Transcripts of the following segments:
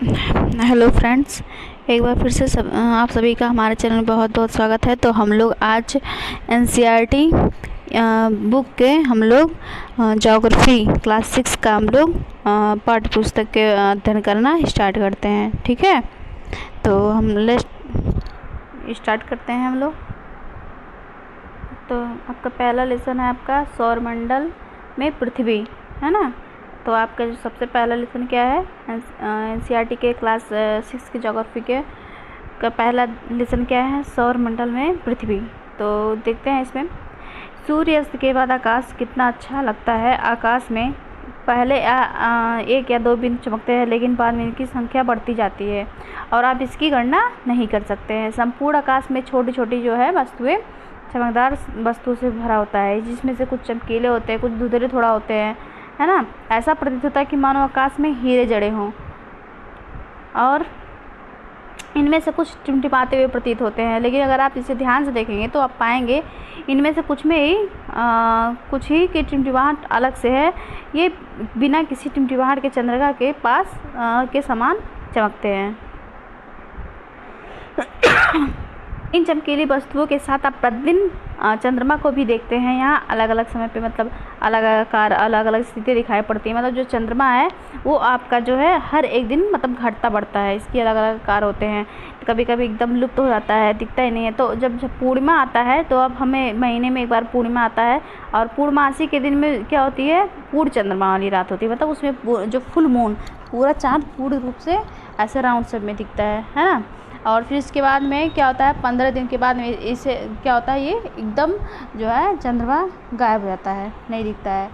Hello friends, एक बार फिर से आप सभी का हमारे चैनल में बहुत बहुत स्वागत है। तो हम लोग आज एनसीईआरटी बुक के हम लोग ज्योग्राफी क्लास 6 का हम लोग पाठ्य पुस्तक के अध्ययन करना स्टार्ट करते हैं। ठीक है, तो हम स्टार्ट करते हैं हम लोग। तो आपका पहला लेसन है आपका सौरमंडल में पृथ्वी, है ना। तो आपका जो सबसे पहला लेसन क्या है, एनसीईआरटी के क्लास 6 के ज्योग्राफी के का पहला लेसन क्या है, सौरमंडल में पृथ्वी। तो देखते हैं इसमें, सूर्यास्त के बाद आकाश कितना अच्छा लगता है। आकाश में पहले एक या दो बिंदु चमकते हैं, लेकिन बाद में इनकी संख्या बढ़ती जाती है और आप इसकी गणना नहीं कर सकते हैं। संपूर्ण आकाश में छोटी छोटी जो है वस्तुएं चमकदार वस्तु से भरा होता है, जिसमें से कुछ चमकीले होते हैं, कुछ धुंधले थोड़ा होते हैं, है ना। ऐसा प्रतीत होता है कि मानो आकाश में हीरे जड़े हों और इनमें से कुछ टिमटिमाते हुए प्रतीत होते हैं। लेकिन अगर आप इसे ध्यान से देखेंगे तो आप पाएंगे इनमें से कुछ में ही कुछ ही की टिमटिमाहट अलग से है। ये बिना किसी टिमटिमाहट के चंद्रमा के पास के समान चमकते हैं। इन चमकीली वस्तुओं के साथ आप प्रतिदिन चंद्रमा को भी देखते हैं। यहाँ अलग अलग समय पे मतलब अलग अलग आकार, अलग अलग स्थिति दिखाई पड़ती है। मतलब जो चंद्रमा है वो आपका जो है हर एक दिन मतलब घटता बढ़ता है, इसकी अलग अलग आकार होते हैं। कभी कभी एकदम लुप्त हो जाता है, दिखता ही नहीं है। तो जब पूर्णिमा आता है तो अब हमें महीने में एक बार पूर्णिमा आता है, और पूर्णमासी के दिन में क्या होती है, पूर्ण चंद्रमा वाली रात होती है। मतलब उसमें जो फुल मून, पूरा चाँद पूर्ण रूप से ऐसे राउंड शेप में दिखता है ना। और फिर इसके बाद में क्या होता है, 15 दिन के बाद में इसे क्या होता है, ये एकदम जो है चंद्रमा गायब हो जाता है, नहीं दिखता है।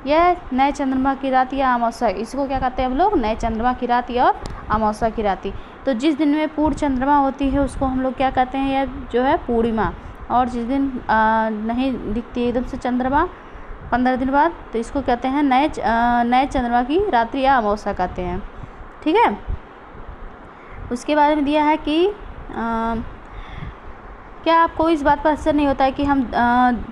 यह नए चंद्रमा की रात या अमावस्या, इसको क्या कहते हैं हम लोग, नए चंद्रमा की रात या अमावस्या की रात। तो जिस दिन में पूर्ण चंद्रमा होती है उसको हम लोग क्या कहते हैं, यह जो है पूर्णिमा। और जिस दिन नहीं दिखती एकदम से चंद्रमा 15 दिन बाद, तो इसको कहते हैं नए चंद्रमा की रात्रि या अमावस्या कहते हैं। ठीक है, उसके बारे में दिया है कि क्या आपको इस बात पर असर नहीं होता है कि हम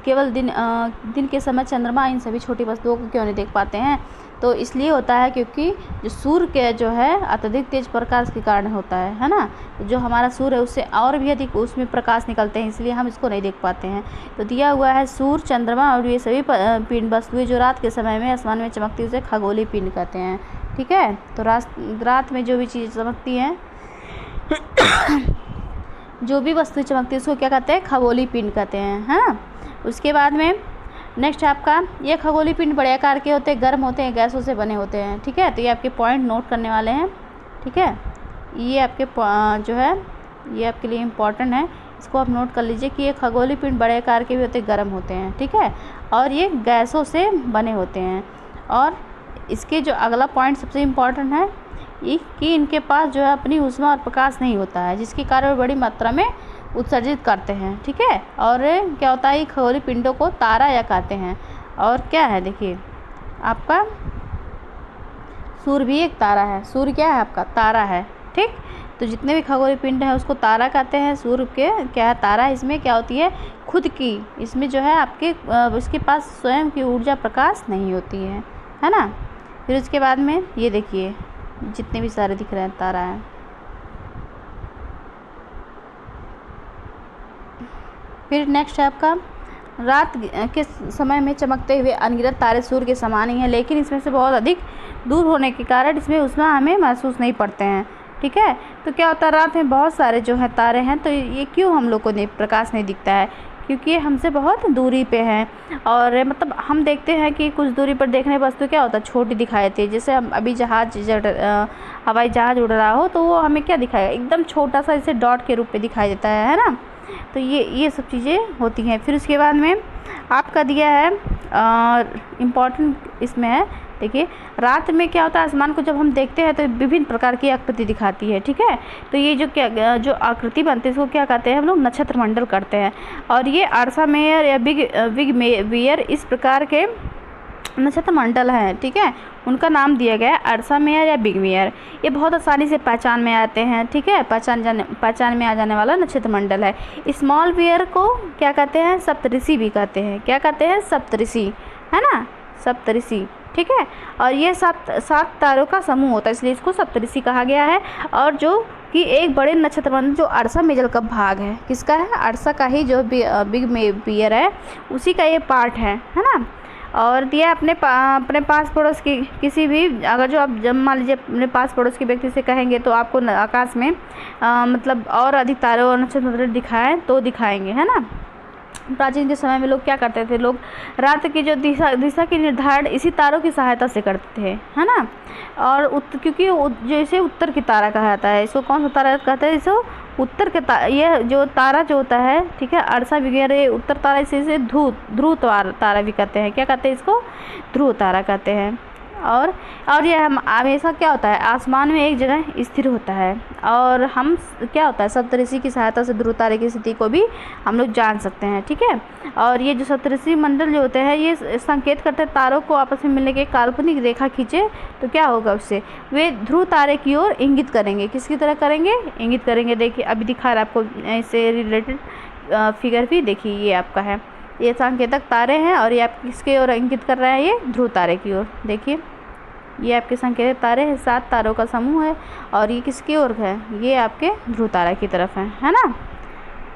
केवल दिन के समय चंद्रमा इन सभी छोटी वस्तुओं को क्यों नहीं देख पाते हैं। तो इसलिए होता है क्योंकि जो सूर्य के जो है अत्यधिक तेज प्रकाश के कारण होता है ना। जो हमारा सूर्य है उससे और भी अधिक उसमें प्रकाश निकलते हैं, इसलिए हम इसको नहीं देख पाते हैं। तो दिया हुआ है सूर्य, चंद्रमा और ये सभी पिंड वस्तुएं जो रात के समय में आसमान में चमकती है उसे खगोलीय पिंड कहते हैं। ठीक है, तो रात में जो भी चीज़ चमकती हैं जो भी वस्तु चमकती है उसको क्या कहते हैं, खगोलीय पिंड कहते हैं, है ना। उसके बाद में नेक्स्ट आपका, ये खगोलीय पिंड बड़े आकार के होते हैं, गर्म होते हैं, गैसों से बने होते हैं। ठीक है, तो ये आपके पॉइंट नोट करने वाले हैं। ठीक है, ये आपके जो है ये आपके लिए इम्पॉर्टेंट है, इसको आप नोट कर लीजिए कि ये खगोलीय पिंड बड़े आकार के भी होते हैं, गर्म होते हैं। ठीक है, और ये गैसों से बने होते हैं। और इसके जो अगला पॉइंट सबसे इम्पॉर्टेंट है कि इनके पास जो है अपनी ऊष्मा और प्रकाश नहीं होता है, जिसके कारण वे बड़ी मात्रा में उत्सर्जित करते हैं। ठीक है, और क्या होता है, खगोलीय पिंडों को तारा या कहते हैं। और क्या है, देखिए आपका सूर्य भी एक तारा है। सूर्य क्या है, आपका तारा है। ठीक, तो जितने भी खगोलीय पिंड हैं उसको तारा कहते हैं। सूर्य के क्या है, तारा। इसमें क्या होती है, खुद की इसमें जो है आपके इसके पास स्वयं की ऊर्जा प्रकाश नहीं होती है ना। फिर उसके बाद में ये देखिए जितने भी सारे दिख रहे हैं तारा हैं। फिर नेक्स्ट है आपका, रात के समय में चमकते हुए अनगिनत तारे सूर्य के समान ही हैं, लेकिन इसमें से बहुत अधिक दूर होने के कारण इसमें ऊष्मा हमें महसूस नहीं पड़ते हैं। ठीक है, तो क्या होता है, रात में बहुत सारे जो है तारे हैं, तो ये क्यों हम लोग को प्रकाश नहीं दिखता है, क्योंकि ये हमसे बहुत दूरी पे हैं। और मतलब हम देखते हैं कि कुछ दूरी पर देखने वस्तु क्या होता है, छोटी दिखाई देती है। जैसे हम अभी हवाई जहाज़ उड़ रहा हो तो वो हमें क्या दिखाएगा, एकदम छोटा सा इसे डॉट के रूप में दिखाई देता है ना। तो ये सब चीज़ें होती हैं। फिर उसके बाद में आपका दिया है इम्पॉर्टेंट इसमें है, देखिए रात में क्या होता है, आसमान को जब हम देखते हैं तो विभिन्न प्रकार की आकृति दिखाती है। ठीक है, तो ये जो आकृति बनती है इसको क्या कहते हैं हम लोग, नक्षत्र मंडल करते हैं। और ये अर्सा मेयर या बिग मेयर इस प्रकार के नक्षत्र मंडल हैं। ठीक है, उनका नाम दिया गया है अर्सा मेयर या बिग मेयर। ये बहुत आसानी से पहचान में आते हैं। ठीक है, पहचान में आ जाने वाला नक्षत्र मंडल है। स्मॉल मेयर को क्या कहते हैं, सप्तऋषि भी कहते हैं। क्या कहते हैं, सप्तऋषि, है ना, सप्तऋषि। ठीक है। और ये सात तारों का समूह होता है, इसलिए इसको सप्तऋषि कहा गया है। और जो कि एक बड़े नक्षत्र मंडल जो अर्सा मेजल का भाग है, किसका है? अर्सा का ही जो बिग बियर है उसी का ये पार्ट है ना। और दिया अपने पास पड़ोस की किसी भी, अगर जो आप जब मान लीजिए अपने पास पड़ोस के व्यक्ति से कहेंगे तो आपको आकाश में मतलब और अधिक तारे और नक्षत्र दिखाएं तो दिखाएंगे, है ना। प्राचीन के समय में लोग क्या करते थे, लोग रात की जो दिशा की निर्धारण इसी तारों की सहायता से करते थे, है ना। और क्योंकि जैसे उत्तर की तारा कहा जाता है, इसको कौन सा तारा कहते हैं? इसको उत्तर के ये जो तारा जो होता है, ठीक है, अर्सा वगैरह उत्तर तारा, इसे ध्रुव तारा भी कहते हैं। क्या कहते हैं इसको? ध्रुव तारा कहते हैं। और यह हम हमेशा क्या होता है, आसमान में एक जगह स्थिर होता है। और हम क्या होता है, सप्तऋषि की सहायता से ध्रुव तारे की स्थिति को भी हम लोग जान सकते हैं, ठीक है। और ये जो सप्तऋषि मंडल जो होते हैं, ये संकेत करते हैं तारों को आपस में मिलने के काल्पनिक रेखा खींचे तो क्या होगा, उससे वे ध्रुव तारे की ओर इंगित करेंगे। किसकी तरह करेंगे? इंगित करेंगे। देखिए अभी दिखा रहा है आपको इससे रिलेटेड फिगर भी, देखिए ये आपका है, ये संकेतक तारे हैं और ये आप किसके ओर इंगित कर रहा है? ये ध्रुव तारे की ओर। देखिए ये आपके संकेतक तारे हैं, 7 तारों का समूह है और ये किसकी ओर है? ये आपके ध्रुव तारा की तरफ है ना।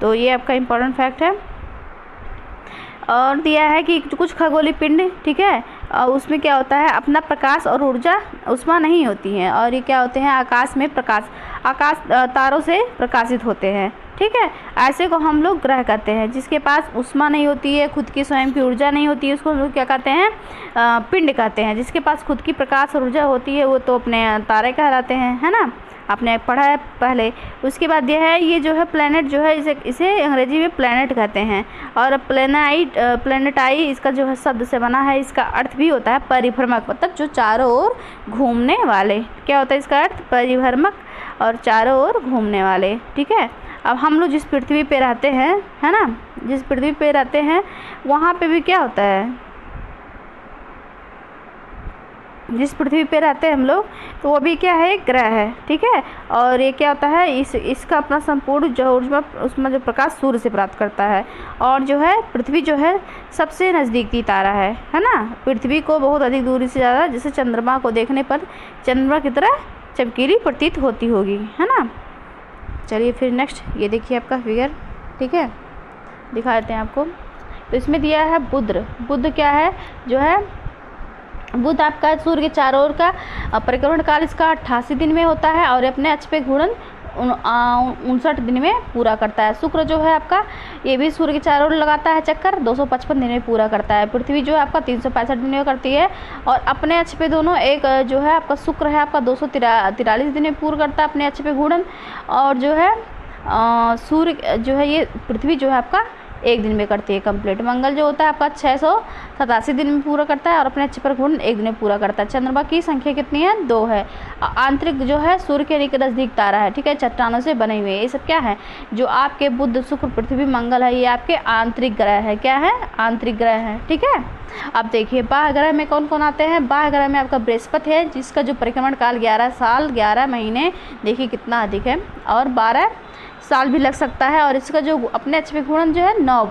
तो ये आपका इम्पोर्टेंट फैक्ट है। और दिया है कि कुछ खगोलीय पिंड, ठीक है, उसमें क्या होता है, अपना प्रकाश और ऊर्जा उष्मा नहीं होती है। और ये क्या होते हैं? आकाश में आकाश तारों से प्रकाशित होते हैं, ठीक है। ऐसे को हम लोग ग्रह कहते हैं, जिसके पास उष्मा नहीं होती है, खुद की स्वयं की ऊर्जा नहीं होती है, उसको हम लोग क्या कहते हैं? पिंड कहते हैं। जिसके पास खुद की प्रकाश और ऊर्जा होती है वो तो अपने तारे कहलाते हैं, है ना। आपने पढ़ा है पहले। उसके बाद यह है, ये जो है प्लैनेट जो है, इसे अंग्रेजी में प्लैनेट कहते हैं। और प्लैनेटाई इसका जो है शब्द से बना है, इसका अर्थ भी होता है परिभ्रमक, मतलब जो चारों ओर घूमने वाले। क्या होता है इसका अर्थ? परिभ्रमक और चारों ओर घूमने वाले, ठीक है। अब हम लोग जिस पृथ्वी पे रहते हैं, है ना, जिस पृथ्वी पे रहते हैं वहाँ पे भी क्या होता है, जिस पृथ्वी पे रहते हैं हम लोग, तो वो भी क्या है? एक ग्रह है, ठीक है। और ये क्या होता है, इसका अपना संपूर्ण जो उसमें जो प्रकाश सूर्य से प्राप्त करता है। और जो है पृथ्वी जो है सबसे नज़दीकी तारा है ना। पृथ्वी को बहुत अधिक दूरी से ज़्यादा, जैसे चंद्रमा को देखने पर चंद्रमा की तरह चमकीली प्रतीत होती होगी, है ना। चलिए फिर नेक्स्ट ये देखिए आपका फिगर, ठीक है, दिखा देते हैं आपको। तो इसमें दिया है बुध क्या है? जो है बुध आपका सूर्य के चारों ओर का परिक्रमण काल इसका 88 दिन में होता है और अपने अक्ष पे घूर्णन 59 दिन में पूरा करता है। शुक्र जो है आपका, ये भी सूर्य के चारों ओर लगाता है चक्कर, 255 दिन में पूरा करता है। पृथ्वी जो है आपका 365 दिन में करती है और अपने अक्ष पे दोनों, एक जो है आपका शुक्र है आपका 243 दिन में पूरा करता है अपने अक्ष पे घूर्णन। और जो है सूर्य जो है, ये पृथ्वी जो है आपका 1 दिन में करती है कंप्लीट। मंगल जो होता है आपका 687 दिन में पूरा करता है और अपने अक्ष पर घूर्णन 1 दिन में पूरा करता है। चंद्रमा की संख्या कितनी है? 2 है। आंतरिक जो है सूर्य के नज़दीक तारा है, ठीक है, चट्टानों से बने हुए। ये सब क्या है? जो आपके बुध, शुक्र, पृथ्वी, मंगल है, ये आपके आंतरिक ग्रह है। क्या है? आंतरिक ग्रह है, ठीक है। अब देखिए बाह्य ग्रह में कौन कौन आते हैं। बाह्य ग्रह में आपका बृहस्पति है, जिसका जो परिक्रमण काल 11 साल 11 महीने, देखिए कितना अधिक है, और 12 साल भी लग सकता है। और इसका जो अपने अक्ष पे घूर्णन जो है 9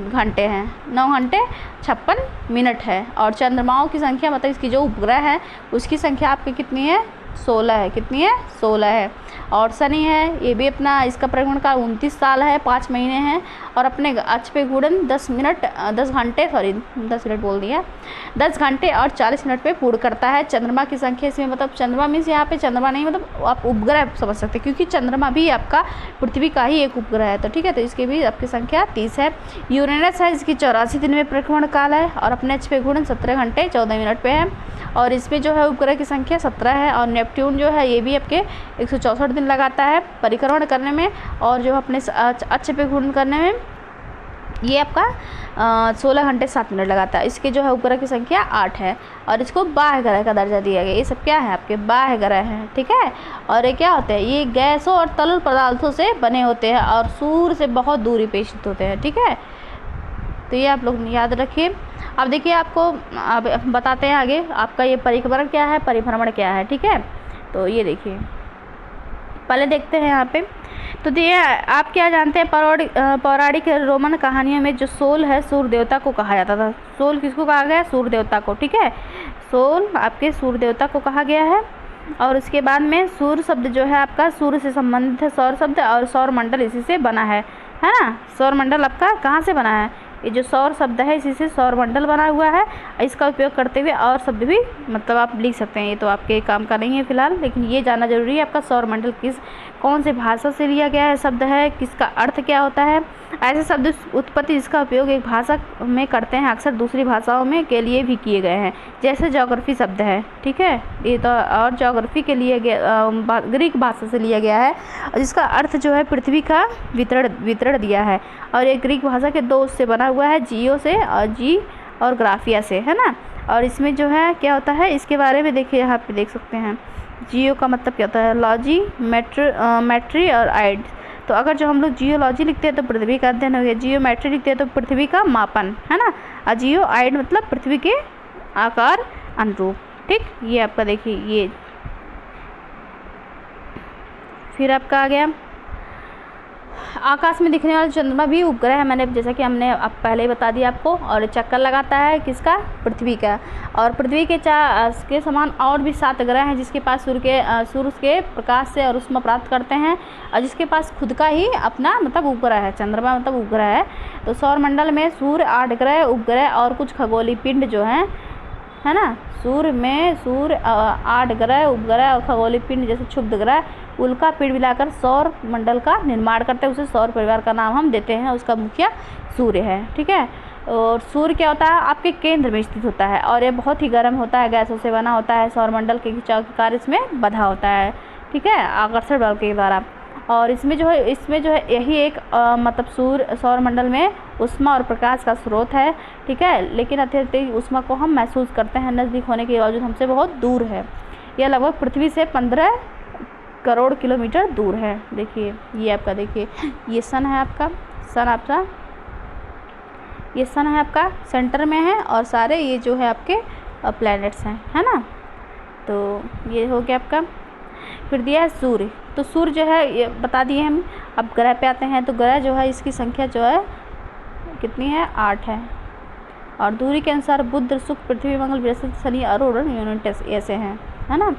घंटे हैं, 9 घंटे 56 मिनट है। और चंद्रमाओं की संख्या, मतलब इसकी जो उपग्रह है उसकी संख्या आपकी कितनी है? 16 है। कितनी है? 16 है। और शनि है, ये भी अपना, इसका परिक्रमण काल 29 साल है, 5 महीने हैं और अपने अक्ष पे घूर्णन 10 घंटे और 40 मिनट पे पूर्ण करता है। चंद्रमा की संख्या इसमें, मतलब चंद्रमा मीन्स यहाँ पे चंद्रमा नहीं, मतलब आप उपग्रह समझ सकते हैं, क्योंकि चंद्रमा भी आपका पृथ्वी का ही एक उपग्रह है, तो ठीक है। तो इसकी भी आपकी संख्या 30 है। यूरेनस है, इसकी 84 दिन में परिक्रमण काल है और अपने अक्ष पे घूर्णन 17 घंटे 14 मिनट पे है। और इसमें जो है उपग्रह की संख्या 17 है। और नेपट्यून जो है, ये भी आपके 164 दिन लगाता है परिक्रमण करने में, और जो अपने अक्ष पे घूर्णन करने में ये आपका 16 घंटे 7 मिनट लगाता है। इसके जो है उपग्रह की संख्या 8 है और इसको बाह्य ग्रह का दर्जा दिया गया। ये सब क्या है? आपके बाह्य ग्रह हैं, ठीक है। और ये क्या होते हैं? ये गैसों और तरल पदार्थों से बने होते हैं और सूर्य से बहुत दूरी पे स्थित होते हैं, ठीक है। तो ये आप लोग याद रखिए। अब देखिए आपको अब बताते हैं आगे, आपका ये परिक्रमण क्या है, परिभ्रमण क्या है, ठीक है। तो ये देखिए पहले देखते हैं यहाँ पे। तो ये आप क्या जानते हैं, पौराणिक रोमन कहानियों में जो सोल है, सूर्य देवता को कहा जाता था। सोल किसको कहा गया? सूर्य देवता को, ठीक है। सोल आपके सूर्य देवता को कहा गया है। और उसके बाद में सूर्य शब्द जो है आपका सूर्य से संबंधित है, सौर शब्द, और सौर मंडल इसी से बना है ना। सौर मंडल आपका कहाँ से बना है, ये जो सौर शब्द है इसी से सौर मंडल बना हुआ है। इसका उपयोग करते हुए और शब्द भी मतलब आप लिख सकते हैं, ये तो आपके काम का नहीं है फिलहाल, लेकिन ये जानना जरूरी है आपका सौर मंडल कौन से भाषा से लिया गया है शब्द है, किसका अर्थ क्या होता है। ऐसे शब्द उत्पत्ति जिसका उपयोग एक भाषा में करते हैं अक्सर दूसरी भाषाओं में के लिए भी किए गए हैं, जैसे ज्योग्राफी शब्द है, ठीक है, ये तो और ज्योग्राफी के लिए ग्रीक भाषा से लिया गया है, और जिसका अर्थ जो है पृथ्वी का वितरण दिया है। और ये ग्रीक भाषा के दो उससे बना हुआ है, जियो से और जी और ग्राफिया से, है ना। और इसमें जो है क्या होता है इसके बारे में देखिए, यहाँ पे देख सकते हैं। जियो का मतलब क्या होता है, लॉजी, मैट्री और आइड। तो अगर जो हम लोग जियोलॉजी लिखते हैं तो पृथ्वी का अध्ययन हो गया, जियोमेट्री लिखते हैं तो पृथ्वी का मापन, है ना। और जियो आइड मतलब पृथ्वी के आकार अनुरूप, ठीक। ये आपका देखिए, ये फिर आपका आ गया आकाश में दिखने वाला चंद्रमा भी उपग्रह है, मैंने जैसा कि हमने अब पहले ही बता दिया आपको। और चक्कर लगाता है किसका, पृथ्वी का। और पृथ्वी के समान और भी 7 ग्रह हैं जिसके पास सूर्य के प्रकाश से और ऊष्मा प्राप्त करते हैं, और जिसके पास खुद का ही अपना मतलब उपग्रह है। चंद्रमा मतलब उपग्रह है। तो सौरमंडल में सूर्य, 8 ग्रह, उपग्रह और कुछ खगोलीय पिंड जो हैं, है ना। सूर्य 8 ग्रह, उपग्रह और खगोलीय पिंड जैसे क्षुब्ध ग्रह, उल्का पिंड मिलाकर सौर मंडल का निर्माण करते हैं। उसे सौर परिवार का नाम हम देते हैं, उसका मुखिया सूर्य है, ठीक है। और सूर्य क्या होता है, आपके केंद्र में स्थित होता है, और ये बहुत ही गर्म होता है, गैसों से बना होता है। सौरमंडल के खिंचाव के कार्य इसमें बधा होता है, ठीक है, आकर्षण बल के द्वारा। और इसमें जो है यही एक मतलब सौरमंडल में ऊष्मा और प्रकाश का स्रोत है, ठीक है। लेकिन अत्यधिक ऊष्मा को हम महसूस करते हैं, नज़दीक होने के बावजूद हमसे बहुत दूर है। यह लगभग पृथ्वी से 15 करोड़ किलोमीटर दूर है। देखिए ये आपका, देखिए ये सन है आपका, ये सन है आपका सेंटर में है, और सारे ये जो है आपके प्लैनेट्स हैं, है ना। तो ये हो गया आपका। फिर दिया है सूर्य। तो सूर्य जो है ये बता दिए हम। अब ग्रह पे आते हैं। तो ग्रह जो है इसकी संख्या जो है कितनी है, 8 है। और दूरी के अनुसार बुध, शुक्र, पृथ्वी, मंगल, बृहस्पति, शनि, अरुण, यूरेनस ऐसे हैं, है ना।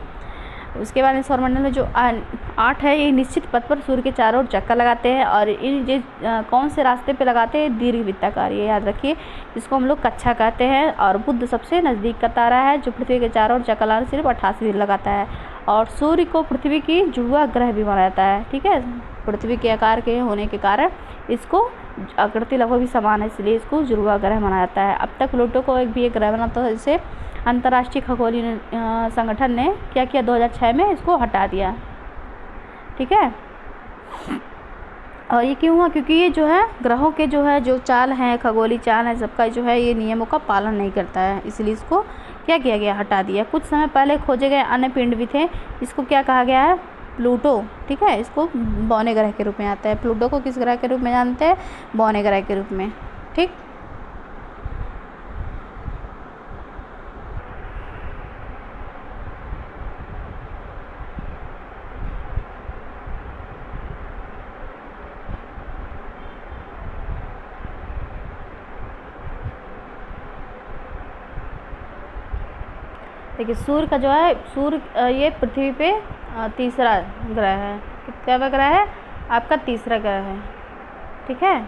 उसके बाद में सौरमंडल में जो 8 है ये निश्चित पथ पर सूर्य के चारों ओर चक्कर लगाते हैं, और इन कौन से रास्ते पे लगाते हैं, दीर्घवृत्ताकार, ये याद रखिए, जिसको हम लोग कक्षा कहते हैं। और बुध सबसे नज़दीक का तारा है जो पृथ्वी के चारों ओर चक्कर लगाने सिर्फ 88 दिन लगाता है। और सूर्य को पृथ्वी की जुड़वा ग्रह भी माना जाता है, ठीक है। पृथ्वी के आकार के होने के कारण इसको आकृति लगभग भी समान है, इसलिए इसको जुड़वा ग्रह माना जाता है। अब तक प्लूटो को एक ग्रह माना था, जिसे अंतर्राष्ट्रीय खगोलीय संगठन ने क्या किया, 2006 में इसको हटा दिया, ठीक है। और ये क्यों हुआ, क्योंकि ये जो है ग्रहों के जो चाल हैं, खगोलीय चाल है सबका जो है, ये नियमों का पालन नहीं करता है, इसलिए इसको क्या किया गया, हटा दिया। कुछ समय पहले खोजे गए अन्य पिंड भी थे, इसको क्या कहा गया है, प्लूटो, ठीक है। इसको बौने ग्रह के रूप में आता है। प्लूटो को किस ग्रह के रूप में जानते हैं, बौने ग्रह के रूप में, ठीक। देखिए सूर्य का जो है, सूर्य ये पृथ्वी पे तीसरा ग्रह है। कितना ग्रह है आपका, तीसरा ग्रह है, ठीक है।